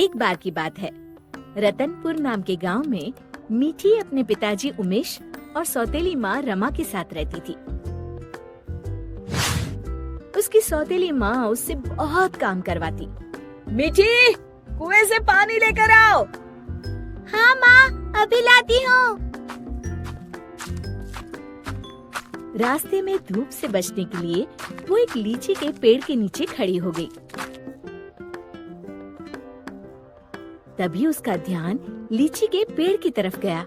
एक बार की बात है, रतनपुर नाम के गांव में मीठी अपने पिताजी उमेश और सौतेली माँ रमा के साथ रहती थी। उसकी सौतेली माँ उससे बहुत काम करवाती। मीठी, कुएं से पानी लेकर आओ। हाँ माँ, अभी लाती हूँ। रास्ते में धूप से बचने के लिए वो एक लीची के पेड़ के नीचे खड़ी हो गई। तभी उसका ध्यान लीची के पेड़ की तरफ गया।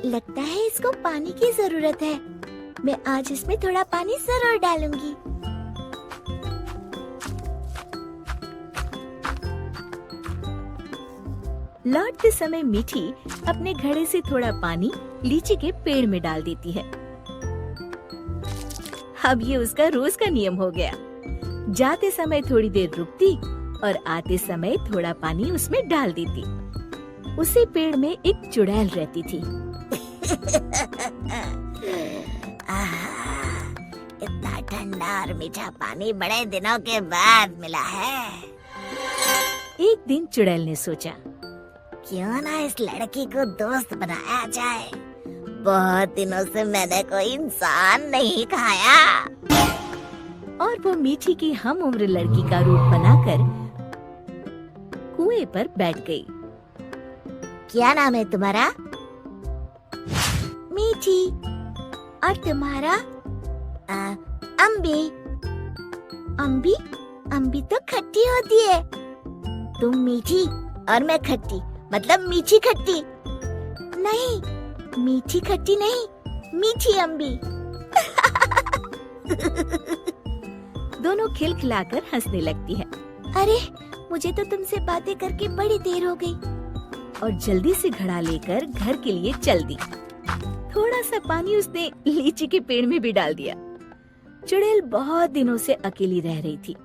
लगता है इसको पानी की जरूरत है। मैं आज इसमें थोड़ा पानी जरूर डालूंगी। लौटते समय मीठी अपने घड़े से थोड़ा पानी लीची के पेड़ में डाल देती है। अब ये उसका रोज का नियम हो गया। जाते समय थोड़ी देर रुकती और आते समय थोड़ा पानी उसमें डाल देती। उसी पेड़ में एक चुड़ैल रहती थी। इतना ठंडा और मीठा पानी बड़े दिनों के बाद मिला है। एक दिन चुड़ैल ने सोचा, क्यों ना इस लड़की को दोस्त बनाया जाए। बहुत दिनों से मैंने कोई इंसान नहीं खाया। और वो मीठी की हम उम्र लड़की का रूप बनाकर कुएं पर बैठ गई। क्या नाम है तुम्हारा? मीठी। और तुम्हारा? अम्बी। अम्बी? अम्बी तो खट्टी होती है। तुम मीठी और मैं खट्टी, मतलब मीठी खट्टी। नहीं, मीठी खट्टी नहीं, मीठी अम्बी। दोनों खिलखिलाकर हंसने लगती है। अरे, मुझे तो तुमसे बातें करके बड़ी देर हो गई। और जल्दी से घड़ा लेकर घर के लिए चल दी। थोड़ा सा पानी उसने लीची के पेड़ में भी डाल दिया। चुड़ैल बहुत दिनों से अकेली रह रही थी।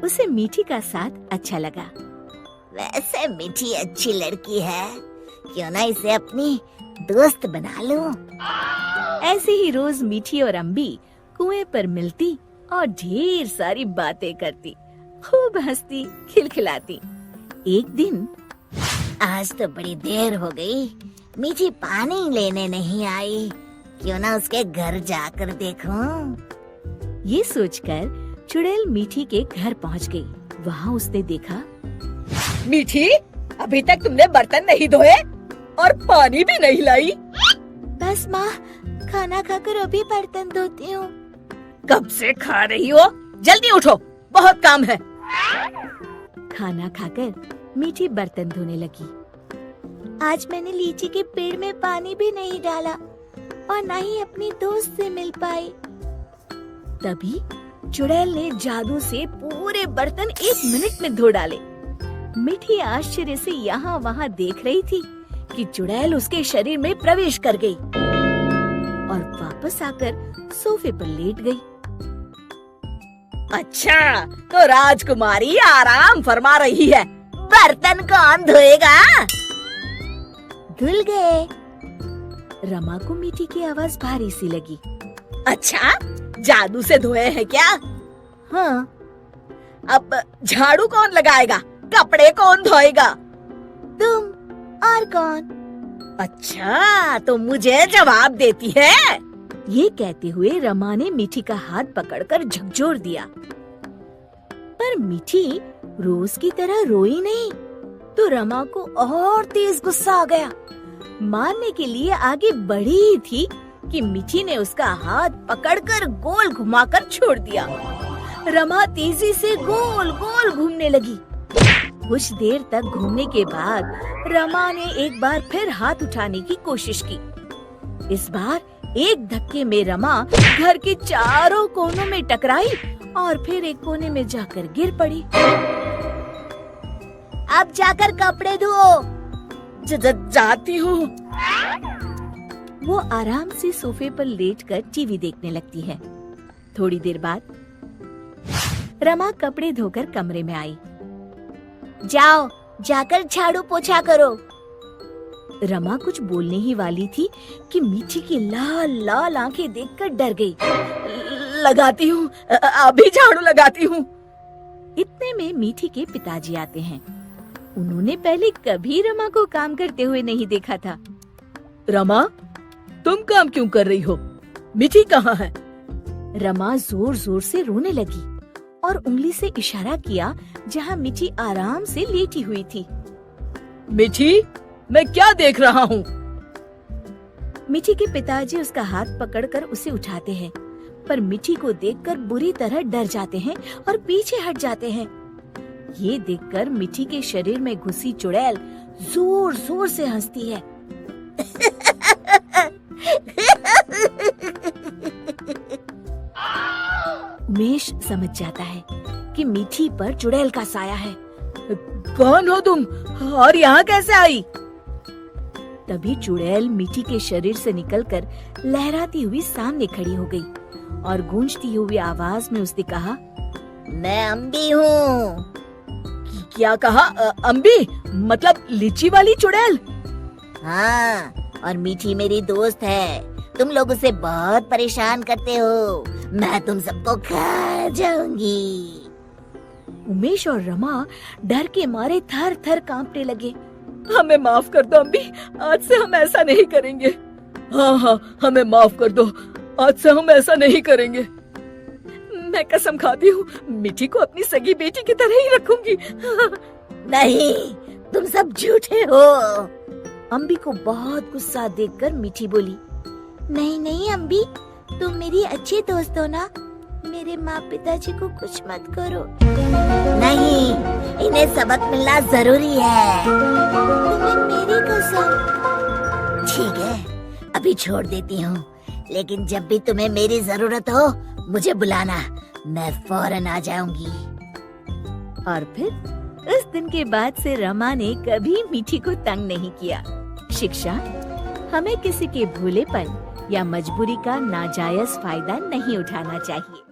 उसे मीठी का साथ अच्छा लगा। वैसे मीठी अच्छी लड़की है, क्यों ना इसे अपनी दोस्त बना लूं। ऐसे ही रोज मीठी और अम्बी कुएं पर मिलती और ढेर सारी बातें करती, खूब हंसती, खिलखिलाती। एक दिन, आज तो बड़ी देर हो गई, मीठी पानी लेने नहीं आई। क्यों ना उसके घर जाकर देखूं। ये सोचकर चुड़ैल मीठी के घर पहुंच गई। वहाँ उसने देखा, मीठी, अभी तक तुमने बर्तन नहीं धोए और पानी भी नहीं लाई। बस माँ, खाना खाकर अभी बर्तन धोती हूँ। कब से खा रही हो? जल्दी उठो, बहुत काम है। खाना खाकर मीठी बर्तन धोने लगी। आज मैंने लीची के पेड़ में पानी भी नहीं डाला और न ही अपनी दोस्त से मिल पाई। तभी चुड़ैल ने जादू से पूरे बर्तन 1 मिनट में धो डाले। मीठी आश्चर्य से यहाँ वहाँ देख रही थी कि चुड़ैल उसके शरीर में प्रवेश कर गई और वापस आकर सोफे पर लेट गई। अच्छा, तो राजकुमारी आराम फरमा रही है। बर्तन कौन धोएगा? धुल गए। रमा को मीठी की आवाज भारी सी लगी। अच्छा, जादू से धोए हैं क्या? हाँ। अब झाड़ू कौन लगाएगा? कपड़े कौन धोएगा? तुम। और कौन? अच्छा, तो मुझे जवाब देती है। ये कहते हुए रमा ने मीठी का हाथ पकड़कर झकझोर दिया। पर मीठी रोज की तरह रोई नहीं, तो रमा को और तेज गुस्सा आ गया। मारने के लिए आगे बढ़ी ही थी कि मीठी ने उसका हाथ पकड़कर गोल घुमाकर छोड़ दिया। रमा तेजी से गोल गोल घूमने लगी। कुछ देर तक घूमने के बाद रमा ने एक बार फिर हाथ उठाने की कोशिश की। इस बार एक धक्के में रमा घर के चारों कोनों में टकराई और फिर एक कोने में जाकर गिर पड़ी। अब जाकर कपड़े धो। जाती हूँ। वो आराम से सोफे पर लेटकर टीवी देखने लगती है। थोड़ी देर बाद रमा कपड़े धोकर कमरे में आई। जाओ, जाकर झाड़ू पोछा करो। रमा कुछ बोलने ही वाली थी कि मीठी की लाल लाल आंखें देखकर डर गई। लगाती हूँ, अभी झाड़ू लगाती हूँ। इतने में मीठी के पिताजी आते हैं। उन्होंने पहले कभी रमा को काम करते हुए नहीं देखा था। रमा, तुम काम क्यों कर रही हो? मीठी कहाँ है? रमा जोर जोर से रोने लगी और उंगली से इशारा किया जहाँ मीठी आराम से लेटी हुई थी। मीठी, मैं क्या देख रहा हूँ? मीठी के पिताजी उसका हाथ पकड़कर उसे उठाते हैं, पर मीठी को देखकर बुरी तरह डर जाते हैं और पीछे हट जाते हैं। ये देखकर मीठी के शरीर में घुसी चुड़ैल जोर जोर से हंसती है। उमेश समझ जाता है कि मीठी पर चुड़ैल का साया है। कौन हो तुम और यहाँ कैसे आई? तभी चुड़ैल मीठी के शरीर से निकलकर लहराती हुई सामने खड़ी हो गई और गूंजती हुई आवाज में उसने कहा, मैं अम्बी हूँ। क्या कहा? अम्बी मतलब लीची वाली चुड़ैल? हाँ, और मीठी मेरी दोस्त है। तुम लोग उसे बहुत परेशान करते हो। मैं तुम सबको खा जाऊंगी। उमेश और रमा डर के मारे थर थर कांपने लगे। हमें माफ कर दो अम्बी, आज से हम ऐसा नहीं करेंगे। हाँ हाँ, हमें माफ कर दो, आज से हम ऐसा नहीं करेंगे। मैं कसम खाती हूँ, मीठी को अपनी सगी बेटी की तरह ही रखूंगी। नहीं, तुम सब झूठे हो। अम्बी को बहुत गुस्सा देखकर मीठी बोली, नहीं नहीं अम्बी, तुम मेरी अच्छी दोस्त हो ना। मेरे माँ पिताजी को कुछ मत करो। नहीं, इन्हें सबक मिलना जरूरी है। तुम्हें मेरी कसम। ठीक है, अभी छोड़ देती हूँ, लेकिन जब भी तुम्हें मेरी जरूरत हो मुझे बुलाना, मैं फौरन आ जाऊंगी। और फिर उस दिन के बाद से रमा ने कभी मीठी को तंग नहीं किया। शिक्षा: हमें किसी के भोलेपन या मजबूरी का नाजायज फायदा नहीं उठाना चाहिए।